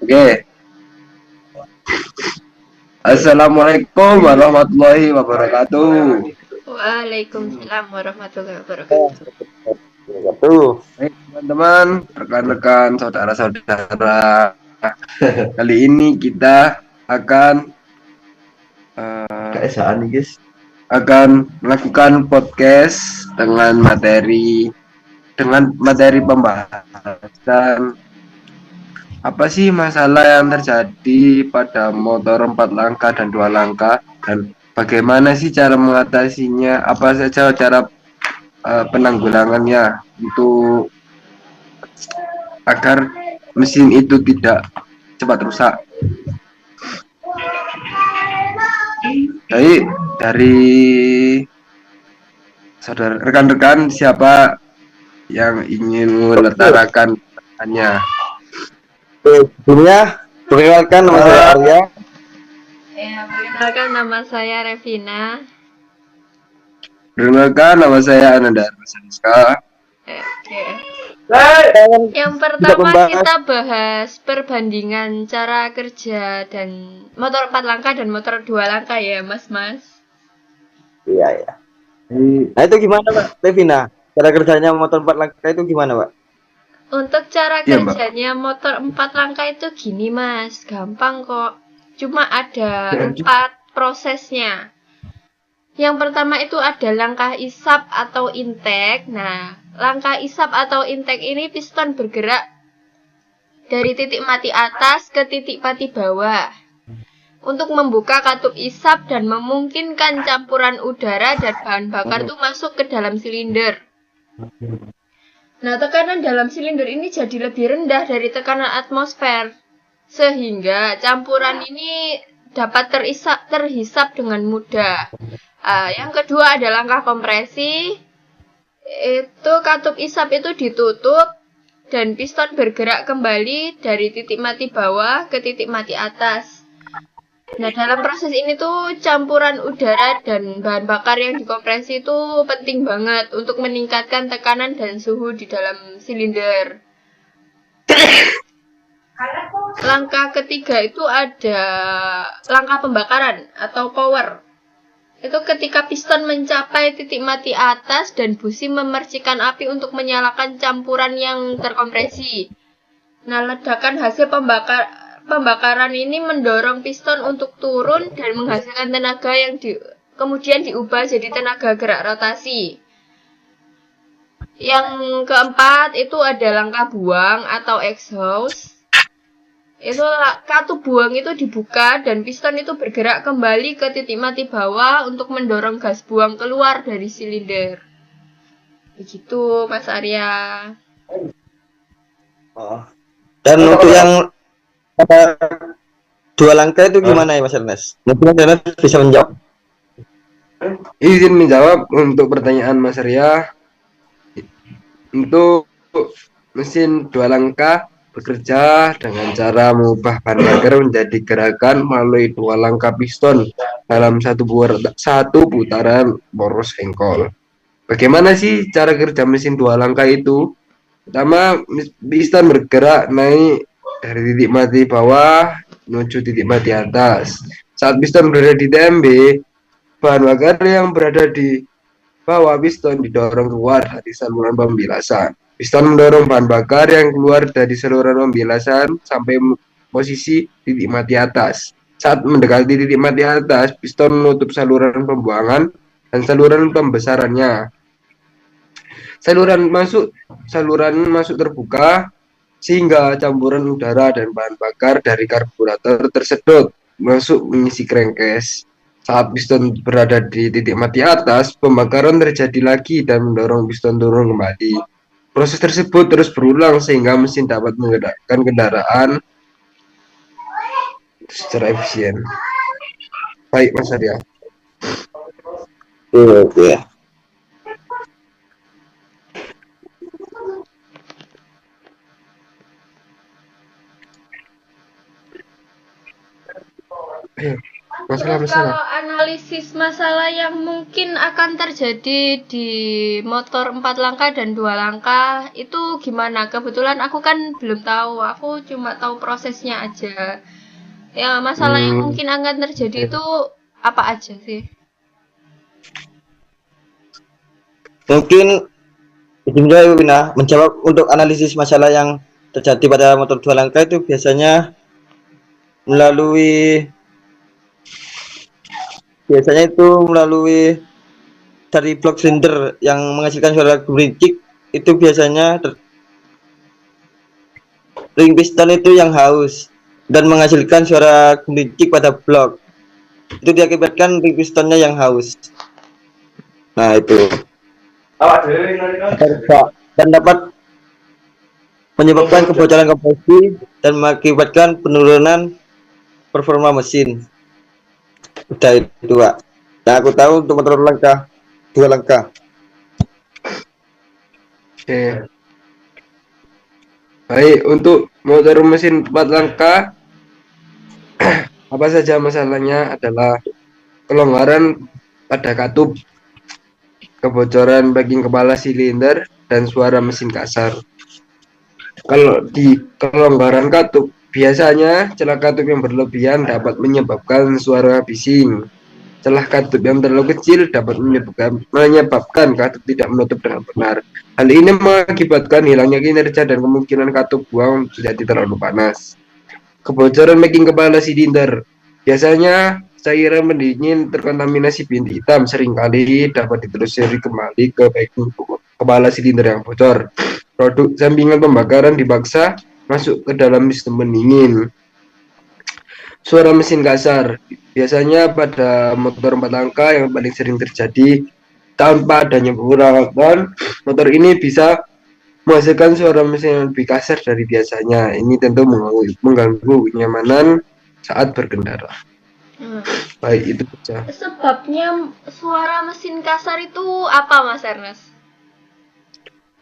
Oke. Assalamualaikum warahmatullahi wabarakatuh. Waalaikumsalam warahmatullahi wabarakatuh. Tuh, Baik, teman-teman, rekan-rekan, saudara-saudara. Kali ini kita akan keesaan nih guys. melakukan podcast dengan materi pembahasan apa sih masalah yang terjadi pada motor 4 langkah dan 2 langkah dan bagaimana sih cara mengatasinya, apa saja cara penanggulangannya untuk agar mesin itu tidak cepat rusak. Jadi dari saudara rekan-rekan siapa yang ingin melestarikan pertanyaannya? Sebelumnya, perkenalkan nama saya Arya. Ya, perkenalkan nama saya Revina. Perkenalkan nama saya Ananda Armasanska. Oke. Yang Yang tidak pertama membahas kita bahas perbandingan cara kerja dan motor 4 langkah dan motor 2 langkah ya, Mas. iya ya. Jadi, Nah itu gimana Pak Devina? Cara kerjanya motor 4 langkah itu gimana Pak? Untuk cara iya Mbak. kerjanya motor 4 langkah itu gini, Mas. Gampang kok. Cuma ada 4 prosesnya. Yang pertama itu ada langkah isap atau intake. Nah, langkah isap atau intake ini piston bergerak dari titik mati atas ke titik mati bawah untuk membuka katup isap dan memungkinkan campuran udara dan bahan bakar itu masuk ke dalam silinder. Nah, tekanan dalam silinder ini jadi lebih rendah dari tekanan atmosfer, sehingga campuran ini dapat terhisap dengan mudah. Yang kedua ada langkah kompresi. Itu katup isap itu ditutup dan piston bergerak kembali dari titik mati bawah ke titik mati atas. Nah, dalam proses ini tuh campuran udara dan bahan bakar yang dikompresi itu penting banget untuk meningkatkan tekanan dan suhu di dalam silinder. Langkah ketiga itu ada langkah pembakaran atau power. Itu ketika piston mencapai titik mati atas dan busi memercikan api untuk menyalakan campuran yang terkompresi. Nah, ledakan hasil pembakaran ini mendorong piston untuk turun dan menghasilkan tenaga yang kemudian diubah jadi tenaga gerak rotasi. Yang keempat itu ada langkah buang atau exhaust. Itu katup buang itu dibuka dan piston itu bergerak kembali ke titik mati bawah untuk mendorong gas buang keluar dari silinder. Begitu, Mas Arya. Oh. Dan untuk yang uh, 2 langkah itu gimana ya Mas Ernest? Mungkin Ernest bisa menjawab. Izin menjawab untuk pertanyaan Mas Ria. Untuk mesin 2 langkah bekerja dengan cara mengubah bahan bakar menjadi gerakan melalui 2 langkah piston dalam satu putaran poros engkol. Bagaimana sih cara kerja mesin 2 langkah itu? Pertama, piston bergerak naik dari titik mati bawah menuju titik mati atas. Saat piston berada di TMB, bahan bakar yang berada di bawah piston didorong keluar dari saluran pembilasan. Piston mendorong bahan bakar yang keluar dari saluran pembilasan sampai posisi titik mati atas. Saat mendekati titik mati atas, piston menutup saluran pembuangan dan saluran pembesarannya. Saluran masuk terbuka sehingga campuran udara dan bahan bakar dari karburator tersedot masuk mengisi crankcase. Saat piston berada di titik mati atas, pembakaran terjadi lagi dan mendorong piston turun kembali. Proses tersebut terus berulang sehingga mesin dapat menggerakkan kendaraan secara efisien. Baik, Mas Arya. Oke. Terus masalah-masalah. kalau analisis masalah yang mungkin akan terjadi di motor 4 langkah dan 2 langkah itu gimana? Kebetulan aku kan belum tahu, aku cuma tahu prosesnya aja. Ya, masalah yang Hmm, mungkin akan terjadi oke. itu apa aja sih? Mungkin ujungnya Wina menjawab untuk analisis masalah yang terjadi pada motor dua langkah itu biasanya melalui melalui dari blok silinder yang menghasilkan suara gerincik itu biasanya ring piston itu yang haus dan menghasilkan suara gerincik pada blok itu diakibatkan ring pistonnya yang haus. Nah itu dan dapat menyebabkan kebocoran kompresi dan mengakibatkan penurunan performa mesin. Udah itu Pak. Yang aku tahu untuk motor langkah dua langkah. Oke. Baik, untuk motor mesin 4 langkah, apa saja masalahnya adalah kelonggaran pada katup, kebocoran backing kepala silinder, dan suara mesin kasar. Kalau di kelonggaran katup, biasanya celah katup yang berlebihan dapat menyebabkan suara bising. Celah katup yang terlalu kecil dapat menyebabkan katup tidak menutup dengan benar. Hal ini mengakibatkan hilangnya kinerja dan kemungkinan katup buang menjadi terlalu panas. Kebocoran backing kepala silinder. Biasanya cairan pendingin terkontaminasi bintik hitam seringkali dapat ditelusuri kembali ke backing kepala silinder yang bocor. Produk sampingan pembakaran dipaksa masuk ke dalam sistem pendingin. Suara mesin kasar. Biasanya pada motor 4 langkah yang paling sering terjadi tanpa adanya perawatan, motor ini bisa menghasilkan suara mesin yang lebih kasar dari biasanya. Ini tentu mengganggu kenyamanan saat berkendara. Hmm. Baik, itu saja. Sebabnya suara mesin kasar itu apa, Mas Ernest?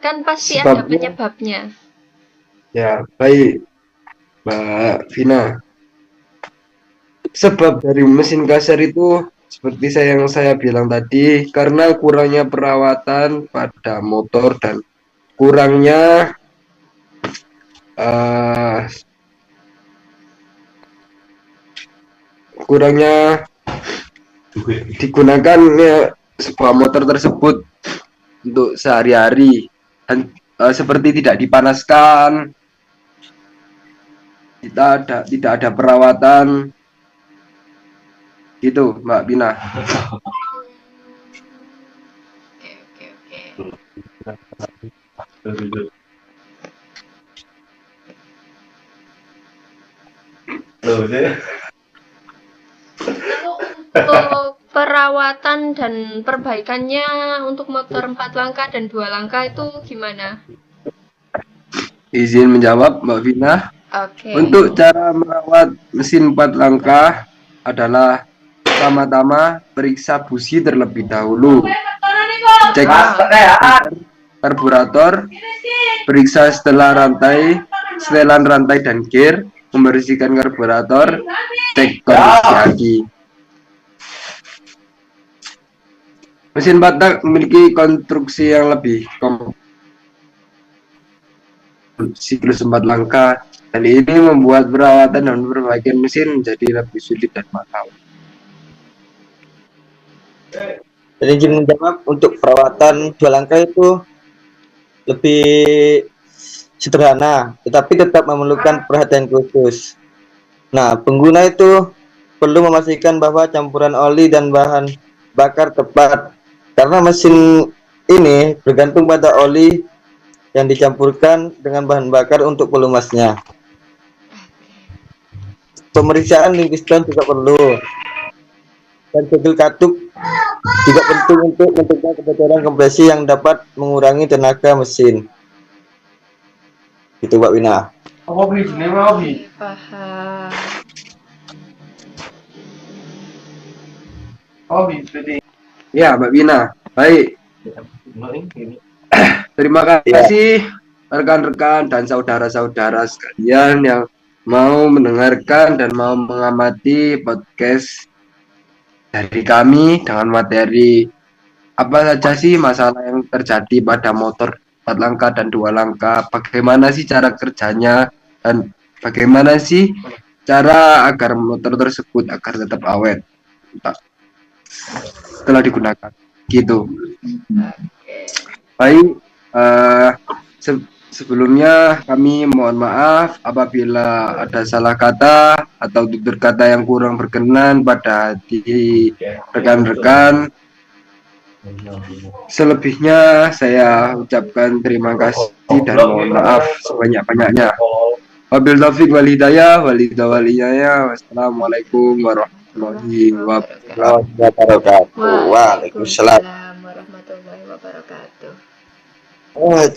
Kan pasti ada Sebabnya, penyebabnya. ya, baik, Mbak Vina. Sebab dari mesin kasar itu seperti yang saya bilang tadi, karena kurangnya perawatan pada motor dan kurangnya uh, kurangnya digunakan ya, sebuah motor tersebut untuk sehari-hari dan seperti tidak dipanaskan, tidak ada perawatan, gitu Mbak Bina. Oke. Lalu untuk perawatan dan perbaikannya untuk motor 4 langkah dan 2 langkah itu gimana? Izin menjawab Mbak Vina. Oke. Untuk cara merawat mesin 4 langkah adalah pertama-tama periksa busi terlebih dahulu. Cek karburator, periksa setelan rantai dan gear, membersihkan karburator, cek kondisi aki. Mesin 4 tak memiliki konstruksi yang lebih kompleks, siklus 4 langkah, dan ini membuat perawatan dan perbaikan mesin menjadi lebih sulit dan mahal. Jadi izin menjawab untuk perawatan dua langkah itu lebih sederhana, tetapi tetap memerlukan perhatian khusus. Nah, pengguna itu perlu memastikan bahwa campuran oli dan bahan bakar tepat, karena mesin ini bergantung pada oli yang dicampurkan dengan bahan bakar untuk pelumasnya. Pemeriksaan ring piston juga perlu, dan segel katup juga penting untuk mencegah kebocoran kompresi yang dapat mengurangi tenaga mesin. Itu Mbak Wina. Paham. Ya, Mbak Wina. Baik. Terima kasih rekan-rekan dan saudara-saudara sekalian yang mau mendengarkan dan mau mengamati podcast dari kami dengan materi apa saja sih masalah yang terjadi pada motor 4 langkah dan 2 langkah, bagaimana sih cara kerjanya, dan bagaimana sih cara agar motor tersebut agar tetap awet setelah digunakan gitu. Baik, sebelumnya kami mohon maaf apabila ada salah kata atau tutur kata yang kurang berkenan pada hati rekan-rekan. Selebihnya saya ucapkan terima kasih dan mohon maaf sebanyak-banyaknya. Wabil taufik wal hidayah wassalamualaikum warahmatullahi wabarakatuh. Wabarakatuh. Waalaikumsalam. Waalaikumsalam warahmatullahi wabarakatuh. Oh,